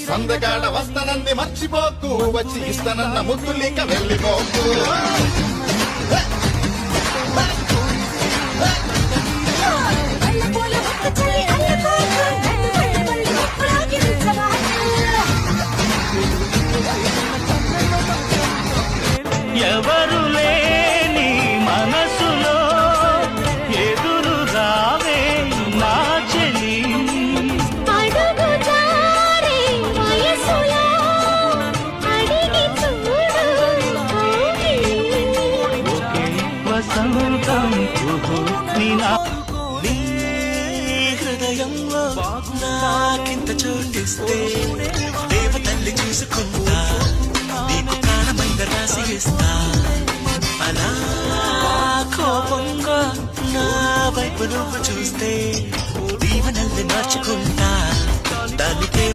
సందగాడ వస్తానంది మర్చిపోకు, వచ్చి ఇస్తానన్న ముద్దులిక వెళ్ళిపోకు. ఎవరు లేని మనసులో ఎదురు రావే నా చెలి, అడుగు జారే వయసులో అడిగి చూడు ఒకే వసంతం నీ హృదయంలో నాకింత చోటిస్తే దేవతల్లి చూసుకుంటా, నీకు ప్రాణమైన రాసి ఇస్తా. అలా కోపంగా నా వైపు నువ్వు చూస్తే